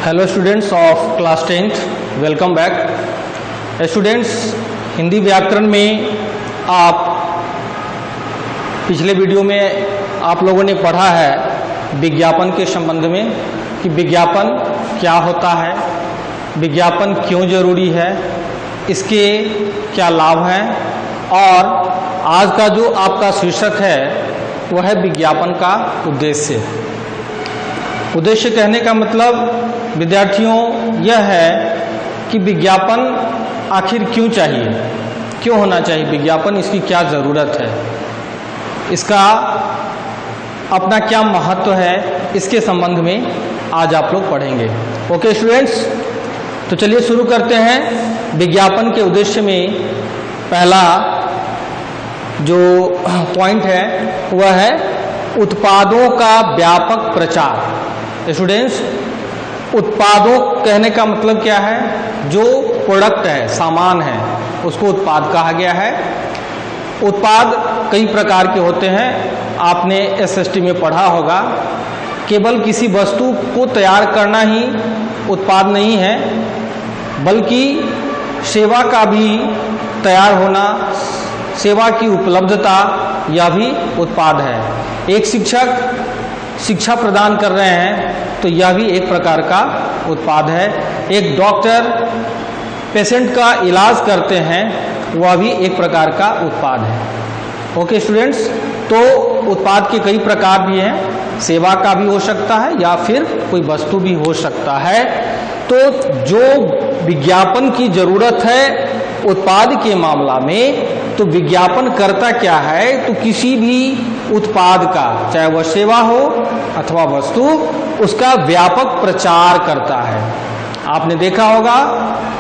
Hello students of class 10th, welcome back. Students, Hindi व्याकरण में आप पिछले वीडियो में आप लोगों ने पढ़ा है विज्ञापन के संबंध में कि विज्ञापन क्या होता है, विज्ञापन क्यों जरूरी है, इसके क्या लाभ हैं। और आज का जो आपका शीर्षक है वह है विज्ञापन का उद्देश्य। उद्देश्य कहने का मतलब विद्यार्थियों यह है कि विज्ञापन आखिर क्यों चाहिए, क्यों होना चाहिए विज्ञापन, इसकी क्या ज़रूरत है, इसका अपना क्या महत्व है, इसके संबंध में आज आप लोग पढ़ेंगे। ओके स्टूडेंट्स, तो चलिए शुरू करते हैं। विज्ञापन के उद्देश्य में पहला जो पॉइंट है वह है उत्पादों का व्यापक प्रचार। स्टूडेंट्स, उत्पादों कहने का मतलब क्या है? जो प्रोडक्ट है, सामान है, उसको उत्पाद कहा गया है। उत्पाद कई प्रकार के होते हैं, आपने एसएसटी में पढ़ा होगा। केवल किसी वस्तु को तैयार करना ही उत्पाद नहीं है, बल्कि सेवा का भी तैयार होना, सेवा की उपलब्धता, यह भी उत्पाद है। एक शिक्षक शिक्षा प्रदान कर रहे हैं तो यह भी एक प्रकार का उत्पाद है। एक डॉक्टर पेशेंट का इलाज करते हैं, वह भी एक प्रकार का उत्पाद है। ओके स्टूडेंट्स, तो उत्पाद के कई प्रकार भी हैं, सेवा का भी हो सकता है या फिर कोई वस्तु भी हो सकता है। तो जो विज्ञापन की जरूरत है उत्पाद के मामला में, तो विज्ञापन करता क्या है? तो किसी भी उत्पाद का, चाहे वह सेवा हो अथवा वस्तु, उसका व्यापक प्रचार करता है। आपने देखा होगा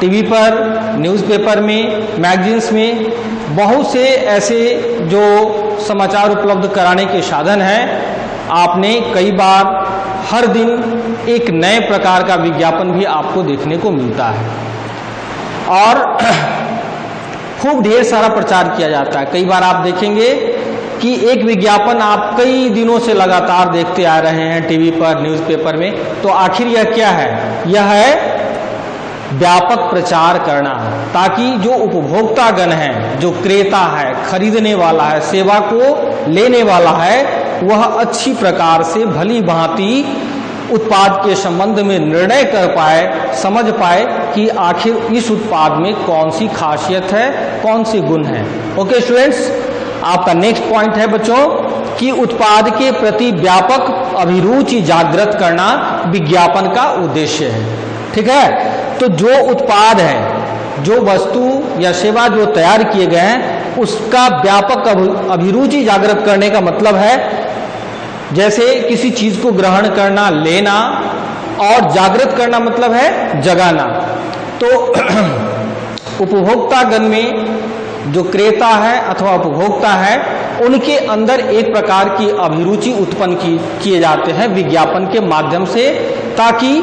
टीवी पर, न्यूज़पेपर में, मैगजीन्स में बहुत से ऐसे जो समाचार उपलब्ध कराने के साधन हैं। आपने कई बार हर दिन एक नए प्रकार का विज्ञापन भी आपको देखने को मिलता है और खूब ढेर सारा प्रचार किया जाता है। कई बार आप देखेंगे कि एक विज्ञापन आप कई दिनों से लगातार देखते आ रहे हैं टीवी पर, न्यूज़पेपर में, तो आखिर यह क्या है? यह है व्यापक प्रचार करना, ताकि जो उपभोक्तागण है, जो क्रेता है, खरीदने वाला है, सेवा को लेने वाला है, वह अच्छी प्रकार से भली भांति उत्पाद के संबंध में निर्णय कर पाए, समझ पाए कि आखिर इस उत्पाद में कौन सी खासियत है, कौन सी गुण है। ओके स्टूडेंट्स, आपका नेक्स्ट पॉइंट है बच्चों कि उत्पाद के प्रति व्यापक अभिरुचि जागृत करना विज्ञापन का उद्देश्य है। ठीक है, तो जो उत्पाद है, जो वस्तु या सेवा जो तैयार किए गए हैं, उसका व्यापक अभिरुचि जागृत करने का मतलब है जैसे किसी चीज को ग्रहण करना, लेना, और जागृत करना मतलब है जगाना। तो उपभोक्तागण में जो क्रेता है अथवा उपभोक्ता है, उनके अंदर एक प्रकार की अभिरुचि उत्पन्न किए जाते हैं विज्ञापन के माध्यम से, ताकि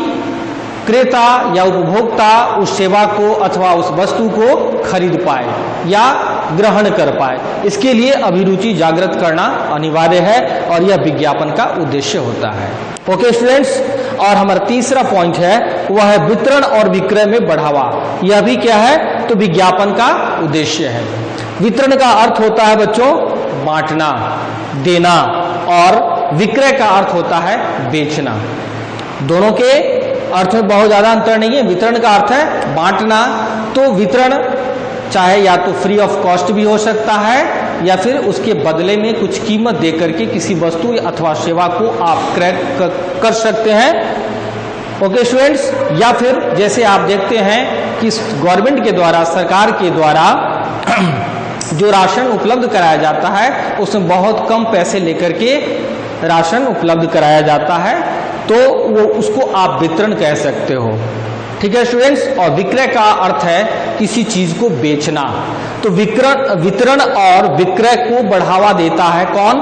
क्रेता या उपभोक्ता उस सेवा को अथवा उस वस्तु को खरीद पाए या ग्रहण कर पाए। इसके लिए अभिरुचि जागृत करना अनिवार्य है और यह विज्ञापन का उद्देश्य होता है। ओके स्टूडेंट्स, और हमारा तीसरा पॉइंट है वह है वितरण और विक्रय में बढ़ावा। यह भी क्या है? तो विज्ञापन का उद्देश्य है। वितरण का अर्थ होता है बच्चों बांटना, देना, और विक्रय का अर्थ होता है बेचना। दोनों के अर्थ में बहुत ज्यादा अंतर नहीं है। वितरण का अर्थ है बांटना, तो वितरण चाहे या तो फ्री ऑफ कॉस्ट भी हो सकता है या फिर उसके बदले में कुछ कीमत देकर के किसी वस्तु अथवा सेवा को आप क्रय कर सकते हैं। ओके स्टूडेंट्स, या फिर जैसे आप देखते हैं कि गवर्नमेंट के द्वारा, सरकार के द्वारा जो राशन उपलब्ध कराया जाता है, उसमें बहुत कम पैसे लेकर के राशन उपलब्ध कराया जाता है, तो वो उसको आप वितरण कह सकते हो। ठीक है स्टूडेंट्स, और विक्रय का अर्थ है किसी चीज को बेचना। तो वितरण और विक्रय को बढ़ावा देता है कौन?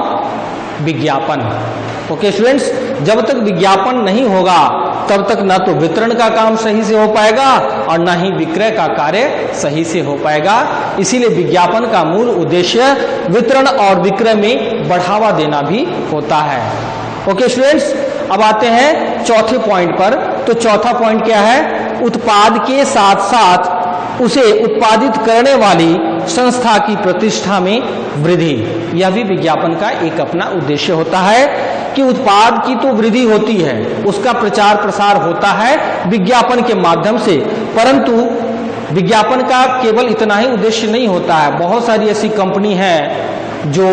विज्ञापन। ओके स्टूडेंट्स, जब तक विज्ञापन नहीं होगा तब तक ना तो वितरण का काम सही से हो पाएगा और ना ही विक्रय का कार्य सही से हो पाएगा। इसीलिए विज्ञापन का मूल उद्देश्य वितरण और विक्रय में बढ़ावा देना भी होता है। ओके स्टूडेंट्स, अब आते हैं चौथे पॉइंट पर। तो चौथा पॉइंट क्या है, उत्पाद के साथ साथ उसे उत्पादित करने वाली संस्था की प्रतिष्ठा में वृद्धि। यह भी विज्ञापन का एक अपना उद्देश्य होता है कि उत्पाद की तो वृद्धि होती है, उसका प्रचार प्रसार होता है विज्ञापन के माध्यम से, परंतु विज्ञापन का केवल इतना ही उद्देश्य नहीं होता है। बहुत सारी ऐसी कंपनी है जो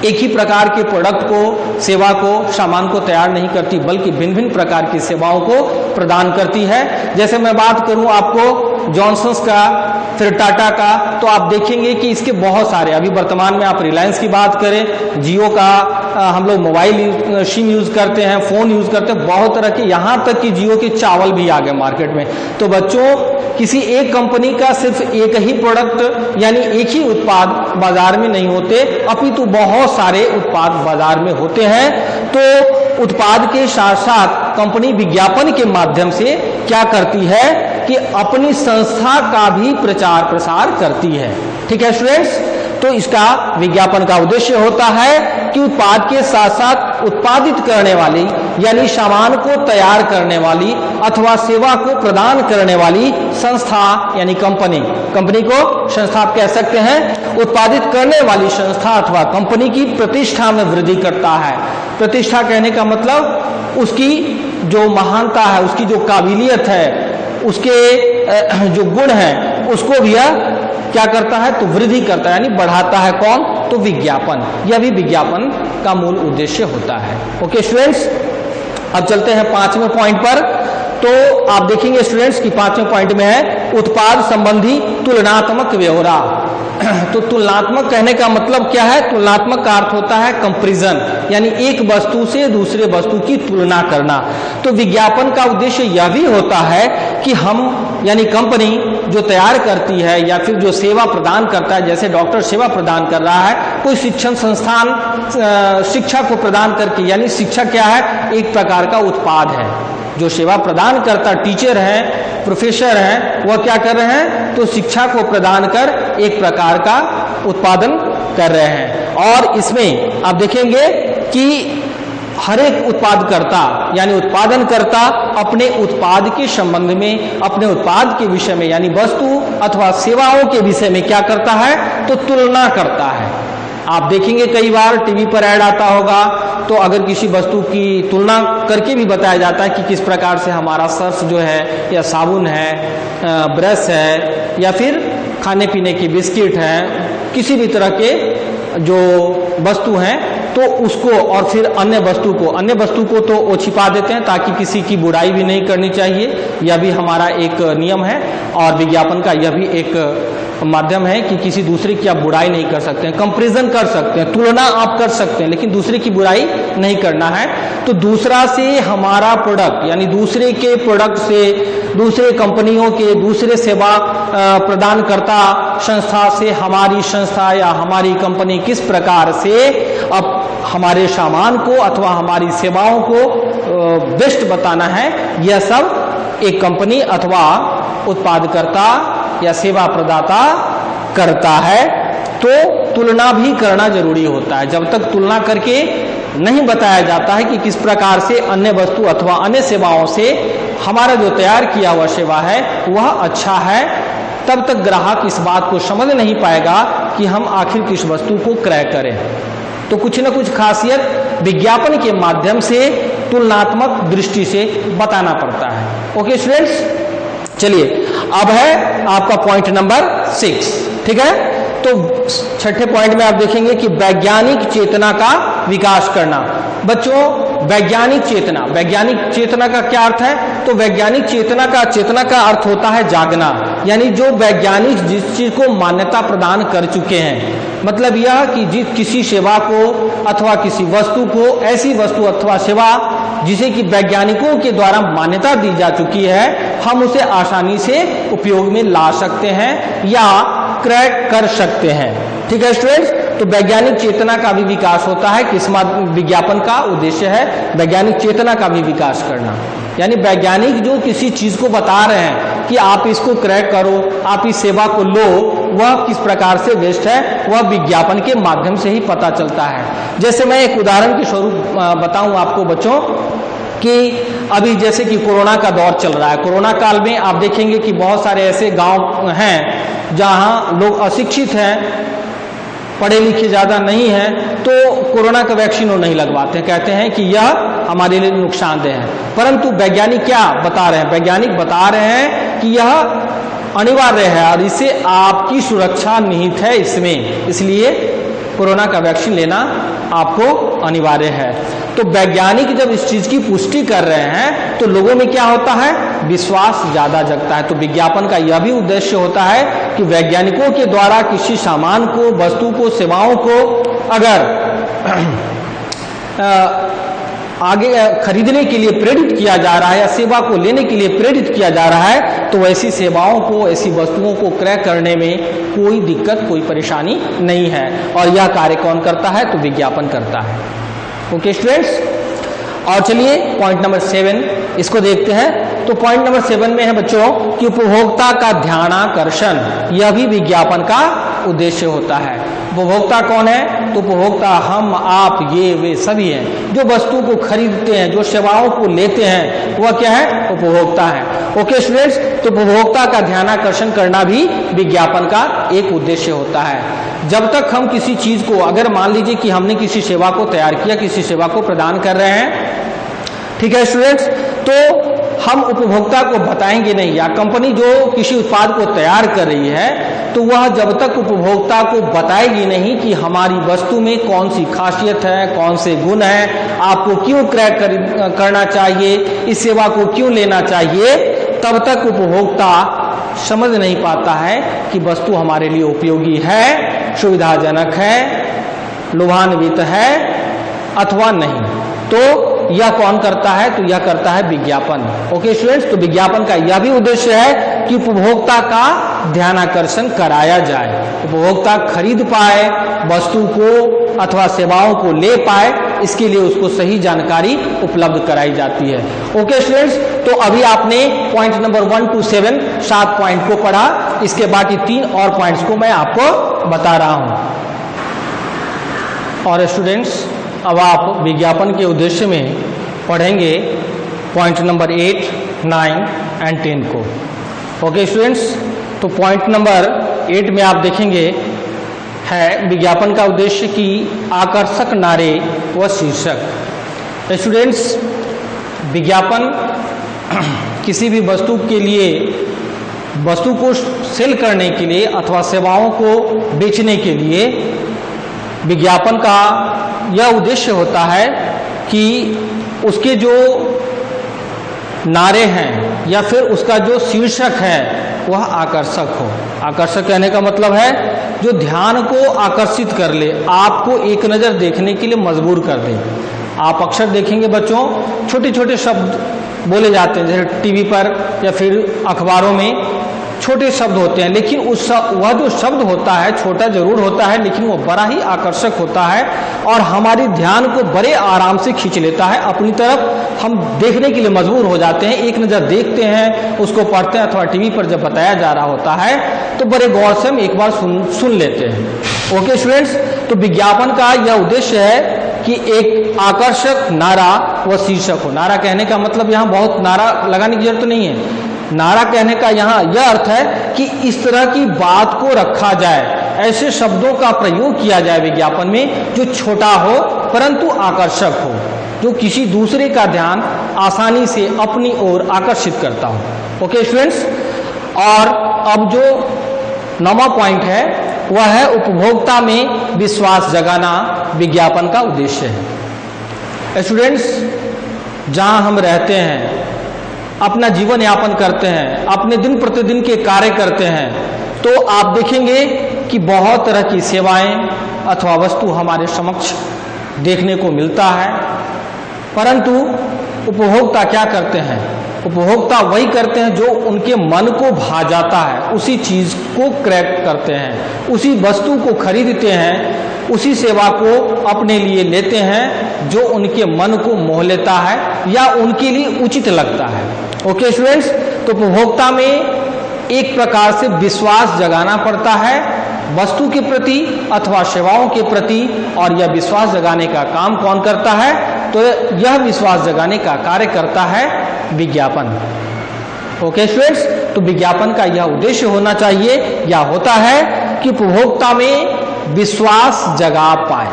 एक ही प्रकार के प्रोडक्ट को, सेवा को, सामान को तैयार नहीं करती, बल्कि भिन्न भिन्न प्रकार की सेवाओं को प्रदान करती है। जैसे मैं बात करूं आपको जॉनसन्स का, फिर टाटा का, तो आप देखेंगे कि इसके बहुत सारे, अभी वर्तमान में आप रिलायंस की बात करें, जियो का, हम लोग मोबाइल सिम यूज करते हैं, फोन यूज करते हैं, बहुत तरह के, यहां तक कि जियो के चावल भी आ गए मार्केट में। तो बच्चों, किसी एक कंपनी का सिर्फ एक ही प्रोडक्ट यानी एक ही उत्पाद बाजार में नहीं होते, अपितु बहुत सारे उत्पाद बाजार में होते हैं। तो उत्पाद के साथ साथ कंपनी विज्ञापन के माध्यम से क्या करती है कि अपनी संस्था का भी प्रचार प्रसार करती है। ठीक है स्टूडेंट्स, तो इसका विज्ञापन का उद्देश्य होता है कि उत्पाद के साथ साथ उत्पादित करने वाली यानी सामान को तैयार करने वाली अथवा सेवा को प्रदान करने वाली संस्था यानी कंपनी, कंपनी को संस्था आप कह सकते हैं, उत्पादित करने वाली संस्था अथवा कंपनी की प्रतिष्ठा में वृद्धि करता है। प्रतिष्ठा कहने का मतलब उसकी जो महानता है, उसकी जो काबिलियत है, उसके जो गुण हैं, उसको भी यह क्या करता है, तो वृद्धि करता है, यानी बढ़ाता है। कौन? तो विज्ञापन। यह भी विज्ञापन का मूल उद्देश्य होता है। ओके स्टूडेंट्स, अब चलते हैं 5वें पॉइंट पर। तो आप देखेंगे स्टूडेंट्स कि 5वें पॉइंट में है उत्पाद संबंधी तुलनात्मक ब्यौरा। तो तुलनात्मक कहने का मतलब क्या है? तुलनात्मक का अर्थ होता है कंपैरिजन, यानी एक वस्तु से दूसरे वस्तु की तुलना करना। तो विज्ञापन का उद्देश्य यह भी होता है कि हम यानी कंपनी जो तैयार करती है या फिर जो सेवा प्रदान करता है, जैसे डॉक्टर सेवा प्रदान कर रहा है, कोई शिक्षण संस्थान शिक्षा को प्रदान करके, यानी शिक्षा क्या है? एक प्रकार का उत्पाद है। जो सेवा प्रदान करता टीचर है, प्रोफेसर है, वह क्या कर रहे हैं? तो शिक्षा को प्रदान कर एक प्रकार का उत्पादन कर रहे हैं। और इसमें आप देखेंगे कि हर एक उत्पादकर्ता यानी उत्पादनकर्ता अपने उत्पाद के संबंध में, अपने उत्पाद के विषय में यानी वस्तु अथवा सेवाओं के विषय में क्या करता है? तो तुलना करता है। आप देखेंगे कई बार टीवी पर ऐड आता होगा, तो अगर किसी वस्तु की तुलना करके भी बताया जाता है कि किस प्रकार से हमारा सर्फ जो है, या साबुन है, ब्रश है, या फिर खाने पीने की बिस्किट है, किसी भी तरह के जो वस्तु हैं, तो उसको और फिर अन्य वस्तु को तो वो छिपा देते हैं ताकि किसी की बुराई भी नहीं करनी चाहिए। यह भी हमारा एक नियम है और विज्ञापन का यह भी एक माध्यम है कि किसी दूसरे की आप बुराई नहीं कर सकते हैं, कंपैरिजन कर सकते हैं, तुलना आप कर सकते हैं, लेकिन दूसरे की बुराई नहीं करना है। तो दूसरा से हमारा प्रोडक्ट यानी दूसरे के प्रोडक्ट से, दूसरे कंपनियों के, दूसरे सेवा प्रदानकर्ता संस्था से हमारी संस्था या हमारी कंपनी किस प्रकार से अब हमारे सामान को अथवा हमारी सेवाओं को बेस्ट बताना है, यह सब एक कंपनी अथवा उत्पादकर्ता या सेवा प्रदाता करता है। तो तुलना भी करना जरूरी होता है। जब तक तुलना करके नहीं बताया जाता है कि किस प्रकार से अन्य वस्तु अथवा अन्य सेवाओं से हमारा जो तैयार किया हुआ सेवा है वह अच्छा है, तब तक ग्राहक इस बात को समझ नहीं पाएगा कि हम आखिर किस वस्तु को क्रय करें। तो कुछ न कुछ खासियत विज्ञापन के माध्यम से तुलनात्मक दृष्टि से बताना पड़ता है। ओके स्टूडेंट्स, चलिए अब है आपका पॉइंट नंबर 6। ठीक है, तो छठे पॉइंट में आप देखेंगे कि वैज्ञानिक चेतना का विकास करना। बच्चों, वैज्ञानिक चेतना का क्या अर्थ है? तो वैज्ञानिक चेतना का अर्थ होता है जागना, यानी जो वैज्ञानिक जिस चीज को मान्यता प्रदान कर चुके हैं, मतलब यह कि किसी सेवा को अथवा किसी वस्तु को, ऐसी वस्तु अथवा सेवा जिसे कि वैज्ञानिकों के द्वारा मान्यता दी जा चुकी है, हम उसे आसानी से उपयोग में ला सकते हैं या क्रय कर सकते हैं। ठीक है स्टूडेंट्स, तो वैज्ञानिक चेतना का भी विकास होता है। किस विज्ञापन का उद्देश्य है? वैज्ञानिक चेतना का भी विकास करना, यानी वैज्ञानिक जो किसी चीज को बता रहे हैं कि आप इसको क्रय करो, आप इस सेवा को लो, वह किस प्रकार से बेस्ट है, वह विज्ञापन के माध्यम से ही पता चलता है। जैसे मैं एक उदाहरण के स्वरूप बताऊं आपको बच्चों, कि अभी जैसे कि कोरोना का दौर चल रहा है, कोरोना काल में आप देखेंगे कि बहुत सारे ऐसे गांव हैं जहां लोग अशिक्षित हैं, पढ़े लिखे ज़्यादा नहीं हैं, तो कोरोना का वैक्सीन वो नहीं लगवाते, कहते हैं कि यह हमारे लिए नुकसानदेह है। परंतु वैज्ञानिक क्या बता रहे हैं? वैज्ञानिक बता रहे हैं कि यह अनिवार्य है और इससे आपकी सुरक्षा निहित है इसमें, इसलिए कोरोना का वैक्सीन लेना आपको अनिवार्य है। तो वैज्ञानिक जब इस चीज की पुष्टि कर रहे हैं तो लोगों में क्या होता है? विश्वास ज्यादा जगता है। तो विज्ञापन का यह भी उद्देश्य होता है कि वैज्ञानिकों के द्वारा किसी सामान को, वस्तु को, सेवाओं को अगर आगे खरीदने के लिए प्रेरित किया जा रहा है या सेवा को लेने के लिए प्रेरित किया जा रहा है तो ऐसी सेवाओं को, ऐसी वस्तुओं को क्रय करने में कोई दिक्कत, कोई परेशानी नहीं है। और यह कार्य कौन करता है? तो विज्ञापन करता है। ओके स्टूडेंट्स, और चलिए पॉइंट नंबर 7 इसको देखते हैं। तो पॉइंट नंबर 7 में है बच्चों कि उपभोक्ता का ध्यानाकर्षण, यह भी विज्ञापन का उद्देश्य होता है। उपभोक्ता कौन है? तो उपभोक्ता हम, आप, ये, वे सभी हैं जो वस्तु को खरीदते हैं, जो सेवाओं को लेते हैं, वह क्या है? उपभोक्ता है। ओके स्टूडेंट्स, तो उपभोक्ता का ध्यानाकर्षण करना भी विज्ञापन का एक उद्देश्य होता है। जब तक हम किसी चीज को, अगर मान लीजिए कि हमने किसी सेवा को तैयार किया, किसी सेवा को प्रदान कर रहे हैं, ठीक है स्टूडेंट्स, तो हम उपभोक्ता को बताएंगे नहीं, या कंपनी जो किसी उत्पाद को तैयार कर रही है तो वह जब तक उपभोक्ता को बताएगी नहीं कि हमारी वस्तु में कौन सी खासियत है, कौन से गुण है, आपको क्यों क्रय करना चाहिए, इस सेवा को क्यों लेना चाहिए, तब तक उपभोक्ता समझ नहीं पाता है कि वस्तु हमारे लिए उपयोगी है, सुविधाजनक है, लुभान्वित है अथवा नहीं। तो यह कौन करता है? तो यह करता है विज्ञापन। ओके स्टूडेंट्स, तो विज्ञापन का यह भी उद्देश्य है कि उपभोक्ता का ध्यानाकर्षण कराया जाए, उपभोक्ता खरीद पाए वस्तु को अथवा सेवाओं को ले पाए, इसके लिए उसको सही जानकारी उपलब्ध कराई जाती है। ओके स्टूडेंट्स, तो अभी आपने पॉइंट नंबर 1 to 7 7 पॉइंट को पढ़ा, इसके बाकी 3 और पॉइंट्स को मैं आपको बता रहा हूं। और स्टूडेंट्स, अब आप विज्ञापन के उद्देश्य में पढ़ेंगे पॉइंट नंबर 8, 9 एंड 10 को। ओके स्टूडेंट्स, तो पॉइंट नंबर 8 में आप देखेंगे है विज्ञापन का उद्देश्य की आकर्षक नारे व शीर्षक। स्टूडेंट्स, विज्ञापन किसी भी वस्तु के लिए, वस्तु को सेल करने के लिए अथवा सेवाओं को बेचने के लिए विज्ञापन का यह उद्देश्य होता है कि उसके जो नारे हैं या फिर उसका जो शीर्षक है वह आकर्षक हो। आकर्षक कहने का मतलब है जो ध्यान को आकर्षित कर ले, आपको एक नज़र देखने के लिए मजबूर कर दे। आप अक्सर देखेंगे बच्चों, छोटे छोटे शब्द बोले जाते हैं, जैसे टीवी पर या फिर अखबारों में छोटे शब्द होते हैं, लेकिन वह जो शब्द होता है छोटा जरूर होता है, लेकिन वो बड़ा ही आकर्षक होता है और हमारी ध्यान को बड़े आराम से खींच लेता है अपनी तरफ। हम देखने के लिए मजबूर हो जाते हैं, एक नज़र देखते हैं, उसको पढ़ते हैं अथवा टीवी पर जब बताया जा रहा होता है तो बड़े गौर से हम एक बार सुन लेते हैं। ओके स्टूडेंट्स, तो विज्ञापन का यह उद्देश्य है कि एक आकर्षक नारा व शीर्षक हो। नारा कहने का मतलब यहाँ बहुत नारा लगाने की जरूरत नहीं है। नारा कहने का यहाँ यह अर्थ है कि इस तरह की बात को रखा जाए, ऐसे शब्दों का प्रयोग किया जाए विज्ञापन में जो छोटा हो परंतु आकर्षक हो, जो किसी दूसरे का ध्यान आसानी से अपनी ओर आकर्षित करता हो। ओके स्टूडेंट्स, और अब जो 9वां पॉइंट है वह है उपभोक्ता में विश्वास जगाना विज्ञापन का उद्देश्य है। स्टूडेंट्स, जहां हम रहते हैं, अपना जीवन यापन करते हैं, अपने दिन प्रतिदिन के कार्य करते हैं, तो आप देखेंगे कि बहुत तरह की सेवाएं अथवा वस्तु हमारे समक्ष देखने को मिलता है, परंतु उपभोक्ता क्या करते हैं? उपभोक्ता वही करते हैं जो उनके मन को भा जाता है, उसी चीज को क्रय करते हैं, उसी वस्तु को खरीदते हैं, उसी सेवा को अपने लिए लेते हैं जो उनके मन को मोह लेता है या उनके लिए उचित लगता है। ओके स्टूडेंट्स, तो उपभोक्ता में एक प्रकार से विश्वास जगाना पड़ता है वस्तु के प्रति अथवा सेवाओं के प्रति, और यह विश्वास जगाने का काम कौन करता है? तो यह विश्वास जगाने का कार्य करता है विज्ञापन। ओके स्टूडेंट्स, तो विज्ञापन का यह उद्देश्य होना चाहिए या होता है कि उपभोक्ता में विश्वास जगा पाए।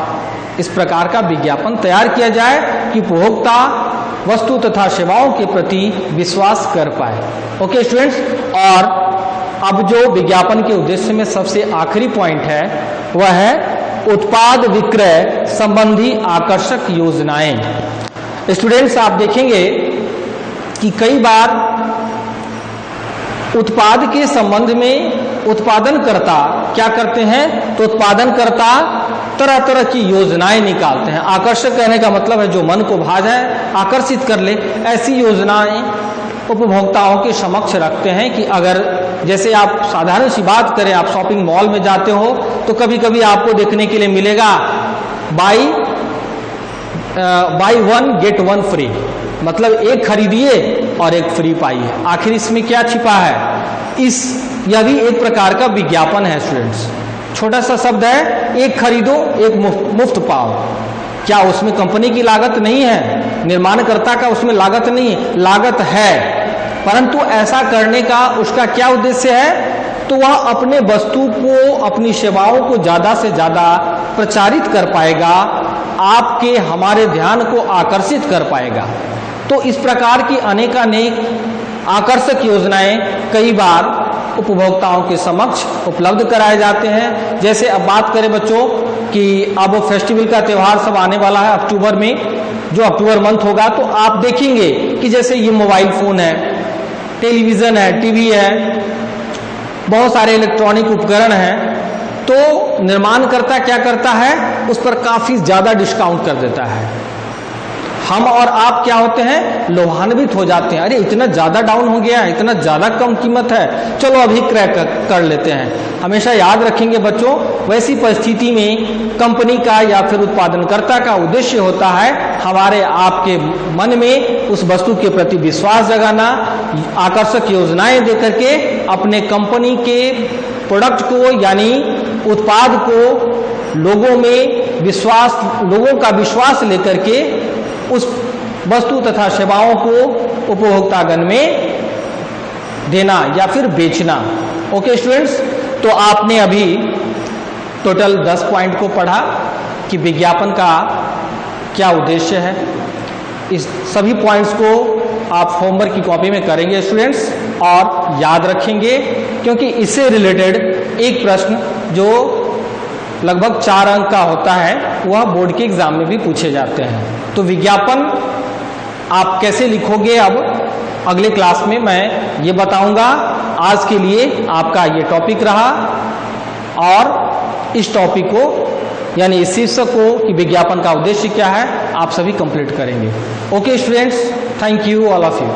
इस प्रकार का विज्ञापन तैयार किया जाए कि उपभोक्ता वस्तु तथा सेवाओं के प्रति विश्वास कर पाए। ओके स्टूडेंट्स, और अब जो विज्ञापन के उद्देश्य में सबसे आखिरी पॉइंट है वह है उत्पाद विक्रय संबंधी आकर्षक योजनाएं। स्टूडेंट्स, आप देखेंगे कि कई बार उत्पाद के संबंध में उत्पादनकर्ता क्या करते हैं? तो उत्पादनकर्ता तरह तरह की योजनाएं निकालते हैं। आकर्षक कहने का मतलब है जो मन को भा जाए, आकर्षित कर ले, ऐसी योजनाएं उपभोक्ताओं के समक्ष रखते हैं कि अगर जैसे आप साधारण सी बात करें, आप शॉपिंग मॉल में जाते हो तो कभी कभी आपको देखने के लिए मिलेगा by one get one free, मतलब एक खरीदिए और एक फ्री पाइए। आखिर इसमें क्या छिपा है? यह भी एक प्रकार का विज्ञापन है स्टूडेंट्स। छोटा सा शब्द है, एक खरीदो एक मुफ्त पाओ। क्या उसमें कंपनी की लागत नहीं है? निर्माणकर्ता का उसमें लागत नहीं है? लागत है, परंतु ऐसा करने का उसका क्या उद्देश्य है? तो वह अपने वस्तु को, अपनी सेवाओं को ज्यादा से ज्यादा प्रचारित कर पाएगा, आपके हमारे ध्यान को आकर्षित कर पाएगा। तो इस प्रकार की अनेकानेक आकर्षक योजनाएं कई बार उपभोक्ताओं के समक्ष उपलब्ध कराए जाते हैं। जैसे अब बात करें बच्चों कि अब फेस्टिवल का त्यौहार सब आने वाला है अक्टूबर में, जो अक्टूबर मंथ होगा, तो आप देखेंगे कि जैसे ये मोबाइल फोन है, टेलीविजन है, टीवी है, बहुत सारे इलेक्ट्रॉनिक उपकरण हैं, तो निर्माणकर्ता क्या करता है? उस पर काफी ज्यादा डिस्काउंट कर देता है। हम और आप क्या होते हैं? लोभान्वित हो जाते हैं, अरे इतना ज्यादा डाउन हो गया है, इतना ज्यादा कम कीमत है, चलो अभी क्रय कर लेते हैं। हमेशा याद रखेंगे बच्चों, वैसी परिस्थिति में कंपनी का या फिर उत्पादनकर्ता का उद्देश्य होता है हमारे आपके मन में उस वस्तु के प्रति विश्वास जगाना, आकर्षक योजनाएं देकर के अपने कंपनी के प्रोडक्ट को यानी उत्पाद को लोगों का विश्वास लेकर के उस वस्तु तथा सेवाओं को उपभोक्तागण में देना या फिर बेचना। ओके स्टूडेंट्स, तो आपने अभी टोटल 10 पॉइंट को पढ़ा कि विज्ञापन का क्या उद्देश्य है। इस सभी पॉइंट्स को आप होमवर्क की कॉपी में करेंगे स्टूडेंट्स और याद रखेंगे, क्योंकि इससे रिलेटेड एक प्रश्न जो लगभग 4 अंक का होता है वह बोर्ड के एग्जाम में भी पूछे जाते हैं। तो विज्ञापन आप कैसे लिखोगे अब अगले क्लास में मैं ये बताऊंगा। आज के लिए आपका ये टॉपिक रहा और इस टॉपिक को यानी इस शीर्षक को कि विज्ञापन का उद्देश्य क्या है आप सभी कंप्लीट करेंगे। Okay students, thank you all of you.